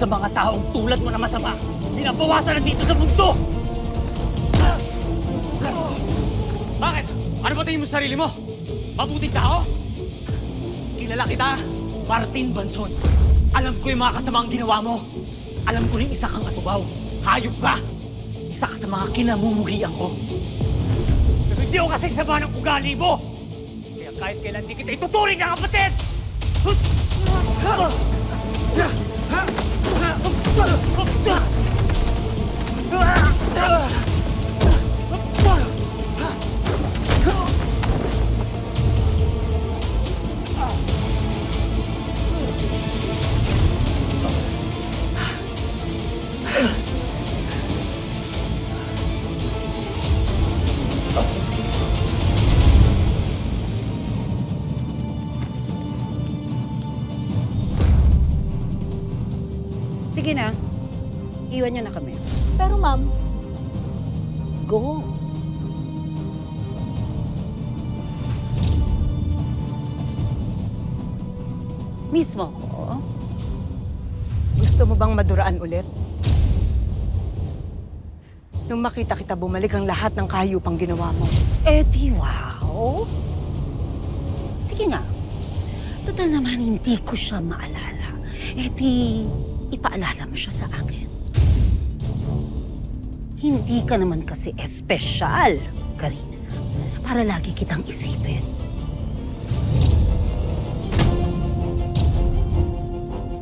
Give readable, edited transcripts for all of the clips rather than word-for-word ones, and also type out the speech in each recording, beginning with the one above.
sa mga taong tulad mo na masama. Pinabawasan na dito sa mundo! Bakit? Ano ba tingin mo sa sarili mo? Mabuting tao? Kilala kita, Martin Banson. Alam ko yung mga kasamaang ginawa mo. Alam ko rin isa kang atubaw. Hayop ka! Isa ka sa mga kinamumuhian ko. Pero hindi ako kasing sama ng ugali mo! Kaya kahit kailan di kita ituturing na kapatid! Sige na. Iwan niyo na kami. Pero ma'am, Go. Mismo ko. Gusto mo bang maduraan ulit? Nung makita kita, bumalik ang lahat ng kahayupang ginawa mo. Eh di wow. Sige nga. Total naman hindi ko siya maalala. Eh di ipaalala mo siya sa akin. Hindi ka naman kasi espesyal, Karina, para lagi kitang isipin.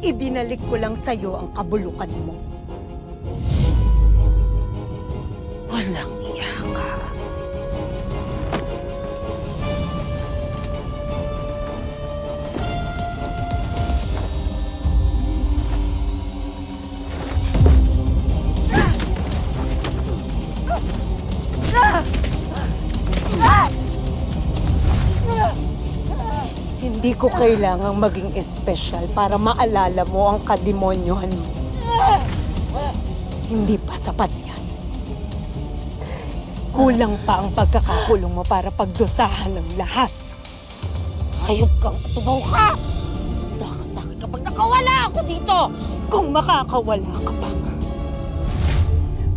Ibinalik ko lang sa'yo ang kabulukan mo. Walang iya ka. Hindi ko kailangang maging espesyal para maalala mo ang kademonyohan mo. Hindi pa sapat yan. Kulang pa ang pagkakakulong mo para pagdusahan ng lahat. Hayop kang tubaw ka! Handa ka sa akin kapag nakawala ako dito! Kung makakawala ka pa,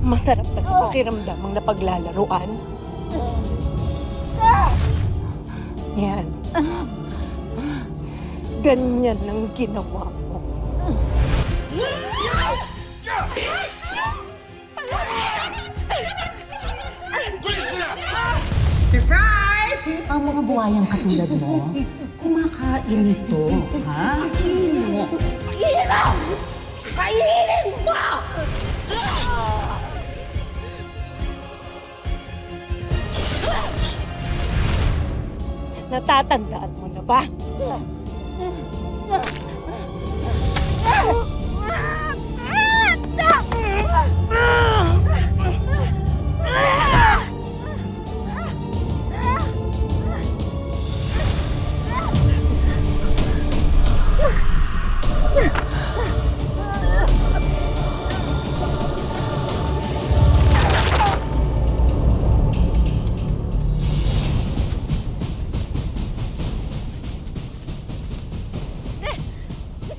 masarap pa sa pakiramdam ang napaglalaruan. Yan. Ganyan ang ginawa mo. Surprise! Ang mga buhayang katulad mo, kumakain ito, ha? Kainin mo! Kainin mo! Kainin mo! Natatandaan mo na ba?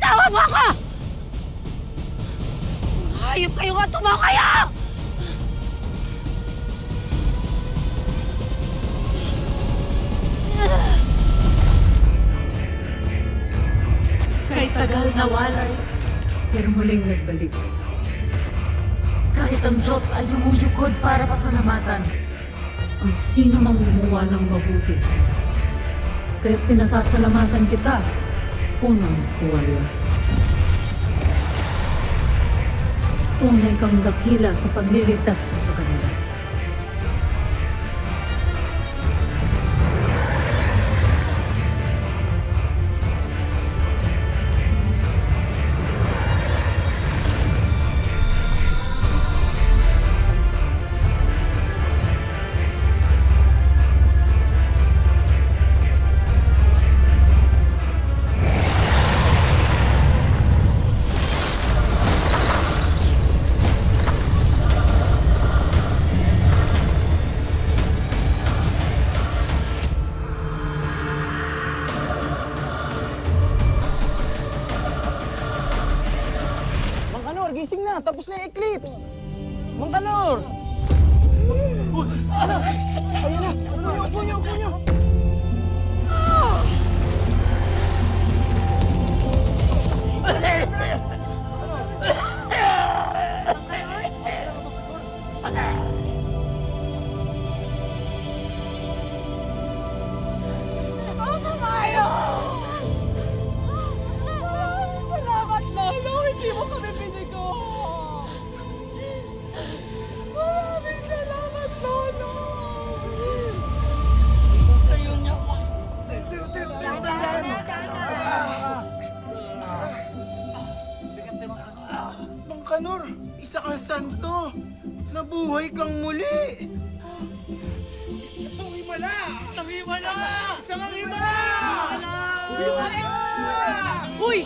Tawa mo ako! Hayop kayo nga, tumaw kayo! Kahit tagal nawalay, pero muling nagbalik. Kahit ang Diyos ay umuyukod para pasalamatan, ang sino mang gumawa ng mabuti. Kaya't pinasasalamatan kita, unang buwaya. Tunay kang dakila sa pagliligtas mo sa kanila. Chips! Mangkalor! Ayan na! Upo nyo! Bangkanor, isa kang santo. Nabuhay kang muli. Isang himala! Uy!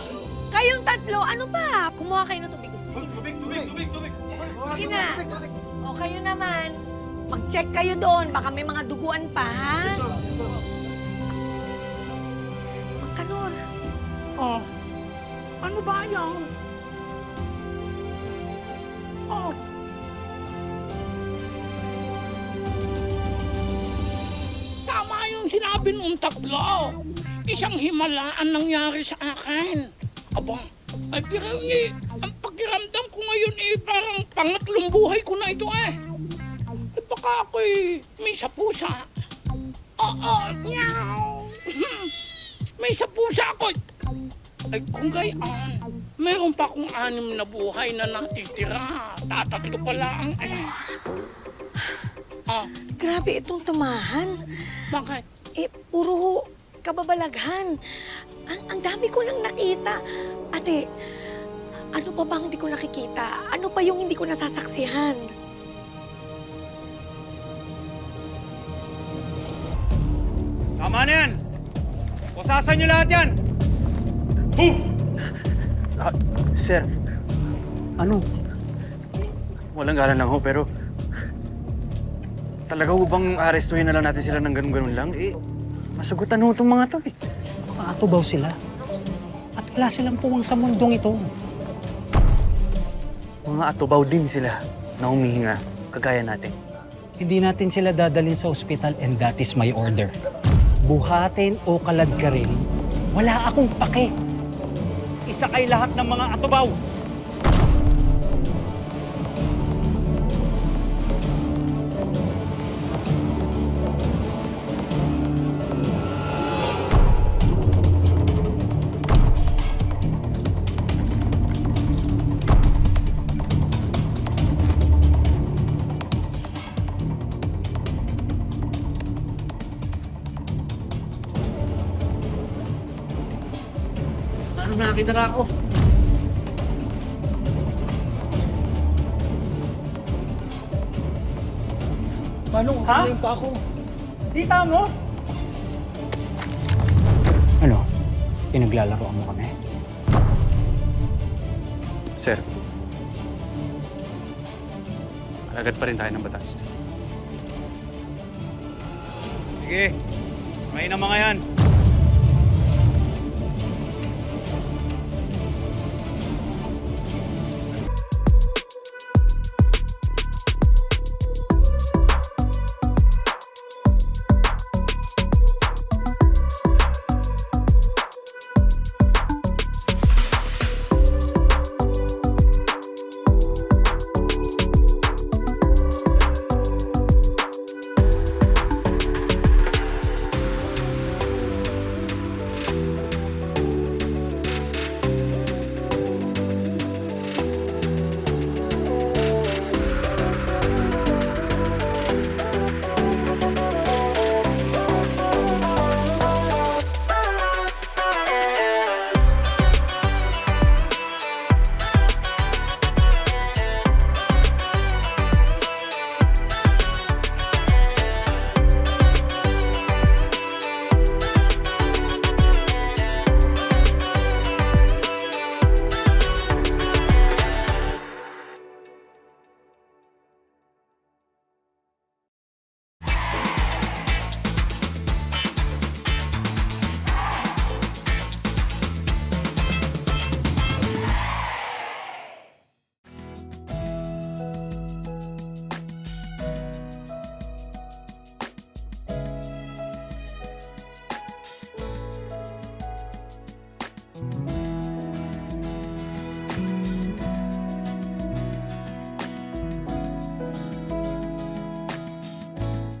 Kayong tatlo, ano ba? Kumuha kayo ng tubig. Tubig! Sige na. O kayo naman, mag-check kayo doon. Baka may mga duguan pa, ha? Magkanor. Oh, ano ba yan? Oh, tama yung sinabi nung tatlo. Isang himalaan nangyari sa akin. Aba, ay Pirelli, ang pakiramdam ko ngayon parang pangatlong buhay ko na ito eh. Baka ako'y may sapusa. Oo, meow. May sapusa ako. Ay kung gayon, meron pa akong 6 na buhay na natitira. Tatatlo pala ang Grabe itong tumahan. Bakit? Puro kababalaghan. Ang dami ko lang nakita. Ate, ano pa bang hindi ko nakikita? Ano pa yung hindi ko nasasaksihan? Tama na yan! Pusasan niyo lahat yan! Sir, ano? Walang galan lang ho, pero... Talaga ho bang arestuhin na lang natin sila ng ganun-ganun lang? Masagutan ho itong mga to eh. Mga atubaw sila. At wala silang puwang sa mundong ito. Mga atubaw din sila na humihinga, kagaya natin. Hindi natin sila dadalhin sa ospital and that is my order. Buhatin o kaladkarin, wala akong pake. Isa kay lahat ng mga atubaw. ano nakita na ako? Manong, uulayin pa ako. Dita mo? Ano? Pinaglalaroan mo kami? Sir, alagad pa rin tayo ng batas. Sige, may na mga yan.